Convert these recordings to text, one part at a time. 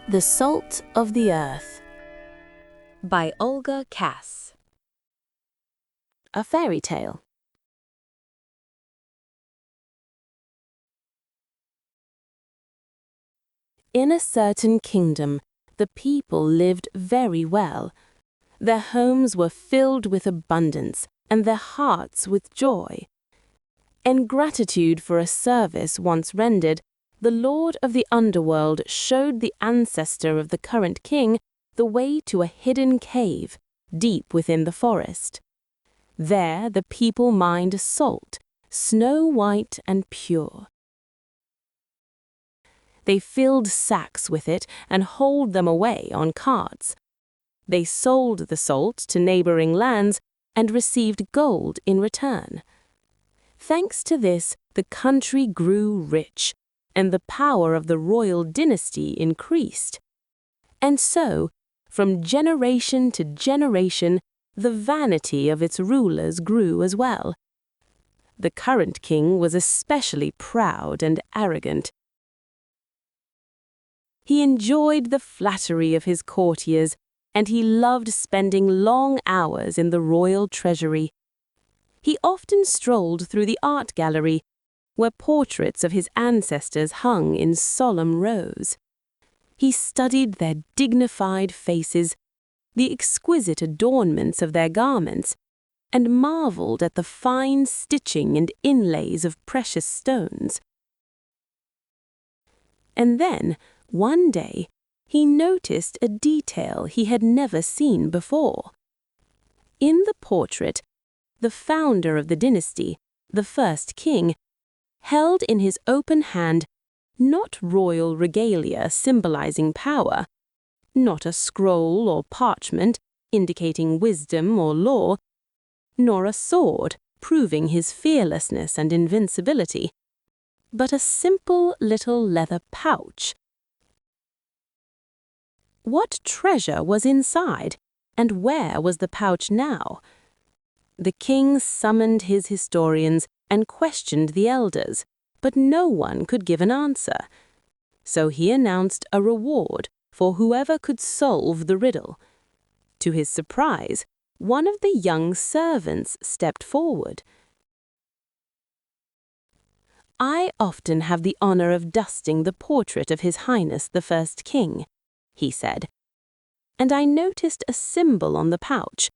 The Salt of the Earth by Olga Kass. A fairy tale. In a certain kingdom, the people lived very well. Their homes were filled with abundance, and their hearts with joy. In gratitude for a service once rendered, the Lord of the Underworld showed the ancestor of the current king the way to a hidden cave, deep within the forest. There the people mined salt, snow-white and pure. They filled sacks with it and hauled them away on carts. They sold the salt to neighboring lands and received gold in return. Thanks to this, the country grew rich, and the power of the royal dynasty increased. And so, from generation to generation, the vanity of its rulers grew as well. The current king was especially proud and arrogant. He enjoyed the flattery of his courtiers, and he loved spending long hours in the royal treasury. He often strolled through the art gallery, where portraits of his ancestors hung in solemn rows. He studied their dignified faces, the exquisite adornments of their garments, and marveled at the fine stitching and inlays of precious stones. And then, one day, he noticed a detail he had never seen before. In the portrait, the founder of the dynasty, the first king, held in his open hand not royal regalia symbolizing power, not a scroll or parchment indicating wisdom or law, nor a sword proving his fearlessness and invincibility, but a simple little leather pouch. What treasure was inside, and where was the pouch now? The king summoned his historians and questioned the elders, but no one could give an answer. So he announced a reward for whoever could solve the riddle. To his surprise, one of the young servants stepped forward. "I often have the honor of dusting the portrait of His Highness the First King," he said, "and I noticed a symbol on the pouch,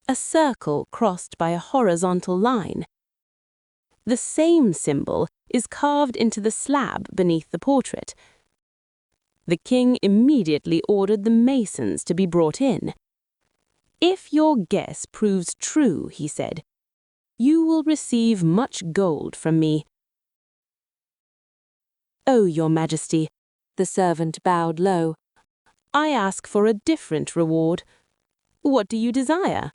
a circle crossed by a horizontal line. The same symbol is carved into the slab beneath the portrait." The king immediately ordered the masons to be brought in. "If your guess proves true," he said, "you will receive much gold from me." "Oh, your majesty," the servant bowed low, "I ask for a different reward. What do you desire?"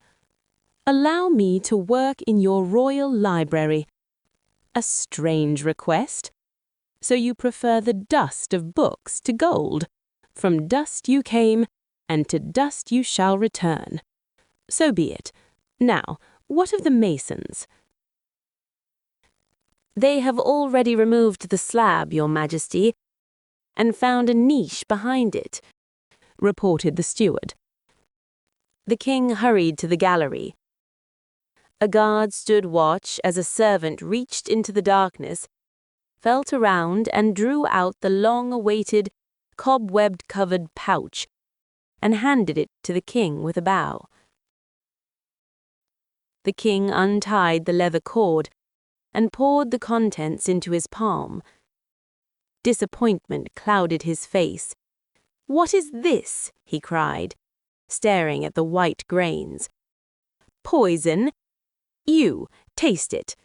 "Allow me to work in your royal library." "A strange request. So you prefer the dust of books to gold. From dust you came, and to dust you shall return. So be it. Now, what of the masons?" "They have already removed the slab, your majesty, and found a niche behind it," reported the steward. The king hurried to the gallery. A guard stood watch as a servant reached into the darkness, felt around and drew out the long-awaited, cobweb-covered pouch and handed it to the king with a bow. The king untied the leather cord and poured the contents into his palm. Disappointment clouded his face. "What is this?" he cried, staring at the white grains. "Poison? You, taste it."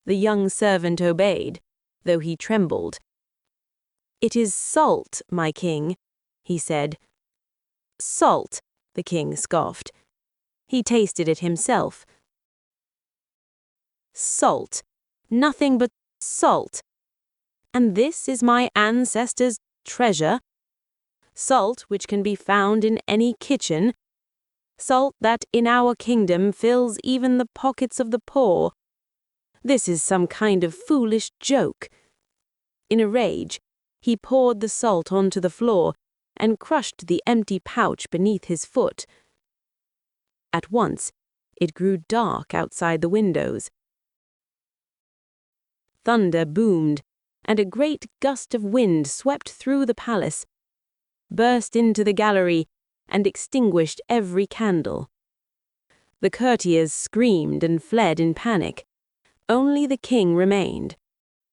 The young servant obeyed, though he trembled. "It is salt, my king," he said. "Salt," the king scoffed. He tasted it himself. "Salt, nothing but salt. And this is my ancestors' treasure? Salt which can be found in any kitchen? Salt that in our kingdom fills even the pockets of the poor? This is some kind of foolish joke." In a rage, He poured the salt onto the floor and crushed the empty pouch beneath his foot. At once, it grew dark outside the windows. Thunder boomed, and a great gust of wind swept through the palace, burst into the gallery, and extinguished every candle. The courtiers screamed and fled in panic. Only the king remained,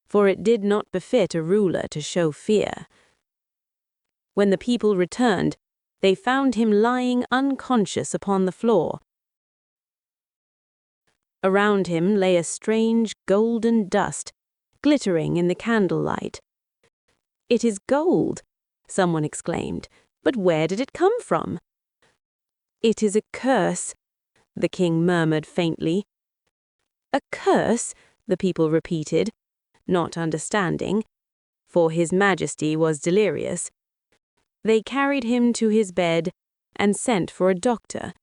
for it did not befit a ruler to show fear. When the people returned, they found him lying unconscious upon the floor. Around him lay a strange golden dust, glittering in the candlelight. "It is gold," someone exclaimed, "but where did it come from?" "It is a curse," the king murmured faintly. "A curse?" the people repeated, not understanding, for his majesty was delirious. They carried him to his bed and sent for a doctor.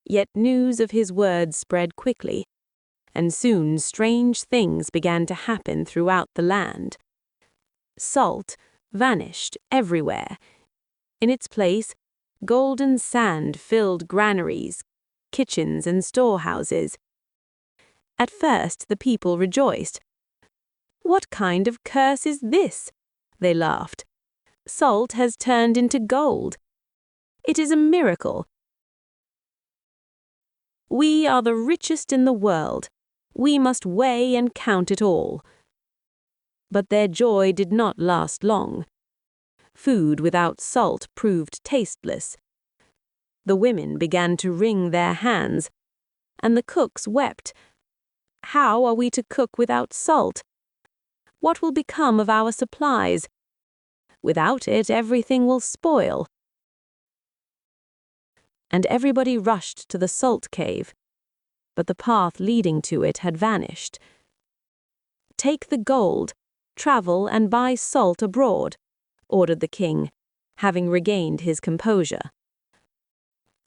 Yet news of his words spread quickly, and soon strange things began to happen throughout the land. Salt vanished everywhere. In its place, golden sand filled granaries, kitchens, and storehouses. At first, the people rejoiced. "What kind of curse is this?" they laughed. "Salt has turned into gold. It is a miracle. We are the richest in the world. We must weigh and count it all." But their joy did not last long. Food without salt proved tasteless. The women began to wring their hands, and the cooks wept. "How are we to cook without salt? What will become of our supplies? Without it, everything will spoil." And everybody rushed to the salt cave, but the path leading to it had vanished. "Take the gold, travel and buy salt abroad," ordered the king, having regained his composure.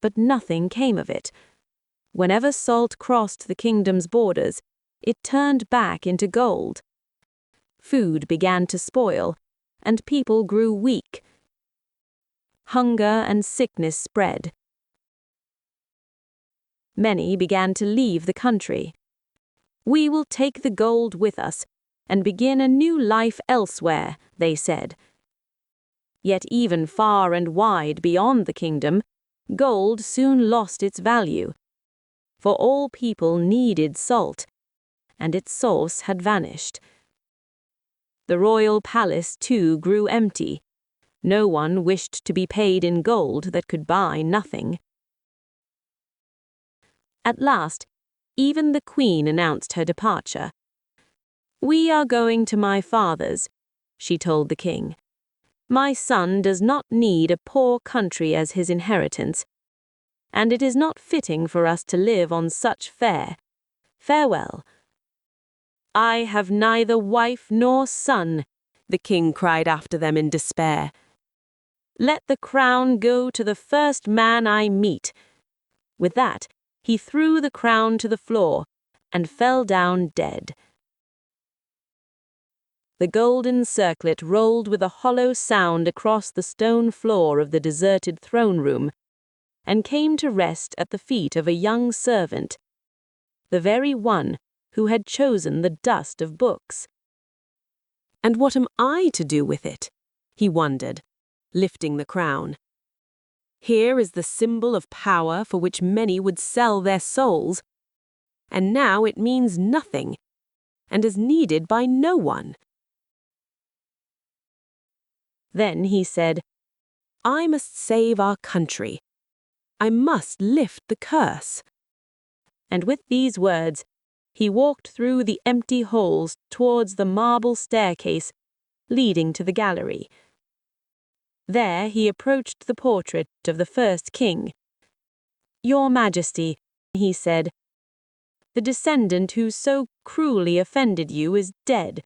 But nothing came of it. Whenever salt crossed the kingdom's borders, it turned back into gold. Food began to spoil, and people grew weak. Hunger and sickness spread. Many began to leave the country. "We will take the gold with us and begin a new life elsewhere," they said. Yet even far and wide beyond the kingdom, gold soon lost its value, for all people needed salt, and its source had vanished. The royal palace, too, grew empty. No one wished to be paid in gold that could buy nothing. At last, even the queen announced her departure. "We are going to my father's," she told the king. "My son does not need a poor country as his inheritance, and it is not fitting for us to live on such fare. Farewell." "I have neither wife nor son," the king cried after them in despair. "Let the crown go to the first man I meet." With that, he threw the crown to the floor and fell down dead. The golden circlet rolled with a hollow sound across the stone floor of the deserted throne room and came to rest at the feet of a young servant, the very one who had chosen the dust of books. "And what am I to do with it?" he wondered, lifting the crown. "Here is the symbol of power for which many would sell their souls, and now it means nothing, and is needed by no one." Then he said, "I must save our country. I must lift the curse." And with these words, he walked through the empty halls towards the marble staircase leading to the gallery. There he approached the portrait of the first king. "Your Majesty," he said, "the descendant who so cruelly offended you is dead.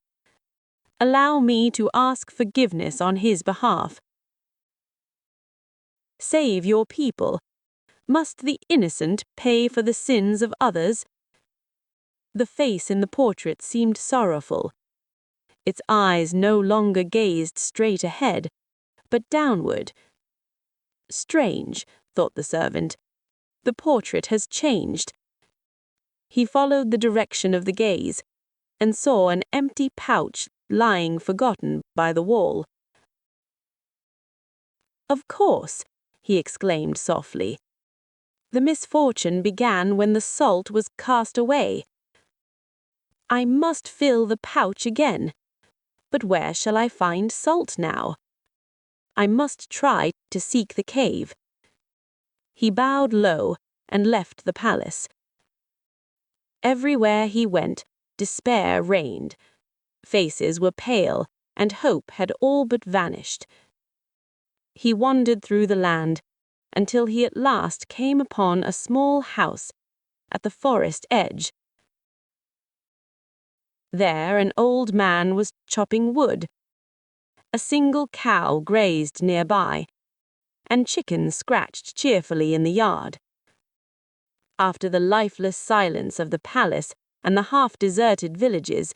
Allow me to ask forgiveness on his behalf. Save your people. Must the innocent pay for the sins of others?" The face in the portrait seemed sorrowful. Its eyes no longer gazed straight ahead, but downward. Strange, thought the servant. The portrait has changed. He followed the direction of the gaze and saw an empty pouch lying forgotten by the wall. Of course, he exclaimed softly. The misfortune began when the salt was cast away. I must fill the pouch again. But where shall I find salt now? I must try to seek the cave. He bowed low and left the palace. Everywhere he went, despair reigned. Faces were pale, and hope had all but vanished. He wandered through the land until he at last came upon a small house at the forest edge. There an old man was chopping wood. A single cow grazed nearby, and chickens scratched cheerfully in the yard. After the lifeless silence of the palace and the half-deserted villages,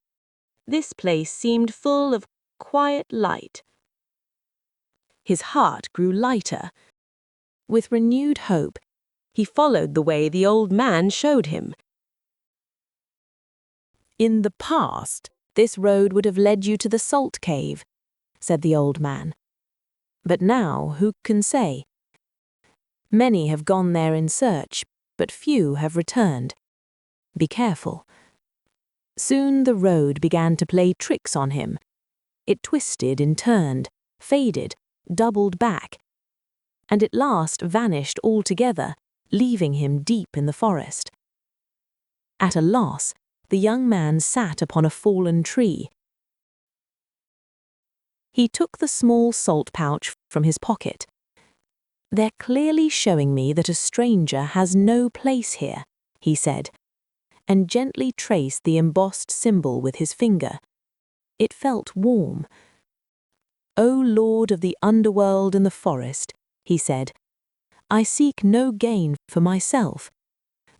this place seemed full of quiet light. His heart grew lighter. With renewed hope, he followed the way the old man showed him. In the past, this road would have led you to the salt cave, said the old man. But now, who can say? Many have gone there in search, but few have returned. Be careful. Soon the road began to play tricks on him. It twisted and turned, faded, doubled back, and at last vanished altogether, leaving him deep in the forest. At a loss, the young man sat upon a fallen tree. He took the small salt pouch from his pocket. They're clearly showing me that a stranger has no place here, he said, and gently traced the embossed symbol with his finger. It felt warm. O Lord of the underworld and the forest, he said, I seek no gain for myself.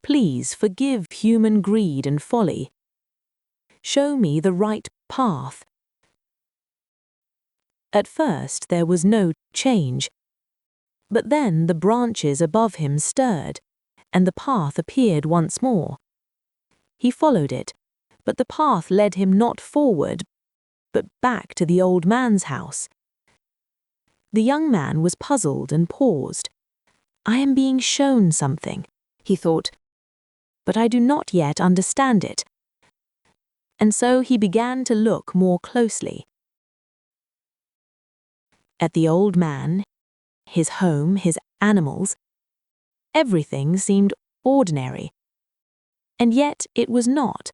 Please forgive human greed and folly. Show me the right path. At first there was no change, but then the branches above him stirred, and the path appeared once more. He followed it, but the path led him not forward, but back to the old man's house. The young man was puzzled and paused. I am being shown something, he thought, but I do not yet understand it. And so he began to look more closely. At the old man, his home, his animals, everything seemed ordinary. And yet it was not.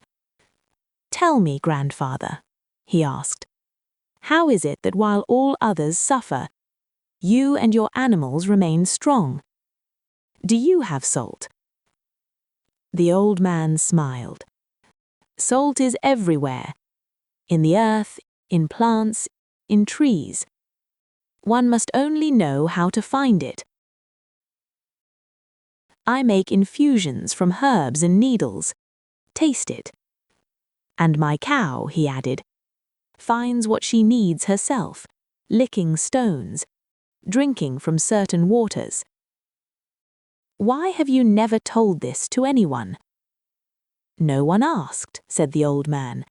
Tell me, grandfather, he asked, how is it that while all others suffer, you and your animals remain strong? Do you have salt? The old man smiled. Salt is everywhere, in the earth, in plants, in trees. One must only know how to find it. I make infusions from herbs and needles. Taste it. And my cow, he added, finds what she needs herself, licking stones, drinking from certain waters. Why have you never told this to anyone? No one asked, said the old man.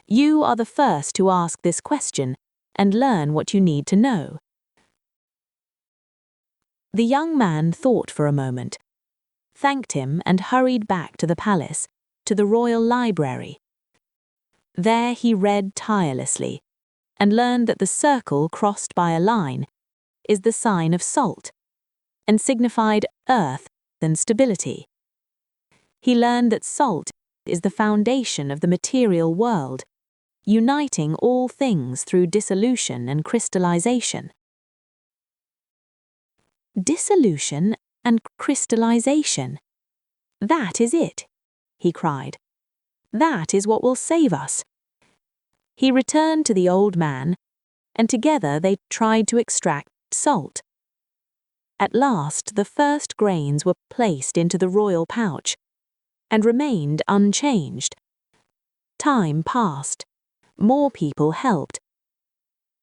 You are the first to ask this question and learn what you need to know. The young man thought for a moment, thanked him and hurried back to the palace, to the royal library. There he read tirelessly and learned that the circle crossed by a line is the sign of salt and signified earth and stability. He learned that salt is the foundation of the material world, uniting all things through dissolution and crystallization. Dissolution and crystallization. That is it, he cried. That is what will save us. He returned to the old man, and together they tried to extract salt. At last the first grains were placed into the royal pouch, and remained unchanged. Time passed. more people helped,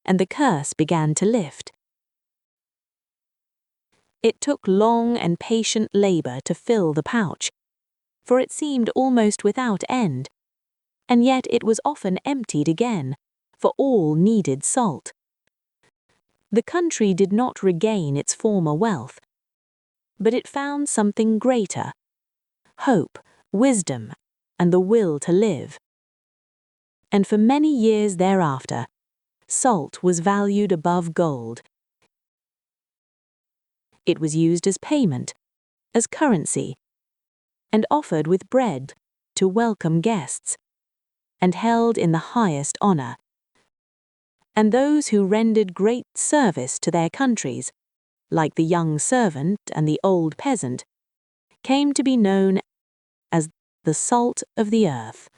and the curse began to lift. It took long and patient labor to fill the pouch, for it seemed almost without end, and yet it was often emptied again, for all needed salt. The country did not regain its former wealth, but it found something greater: hope, wisdom, and the will to live. And for many years thereafter, salt was valued above gold. It was used as payment, as currency, and offered with bread to welcome guests, and held in the highest honor. And those who rendered great service to their countries, like the young servant and the old peasant, came to be known as the salt of the earth.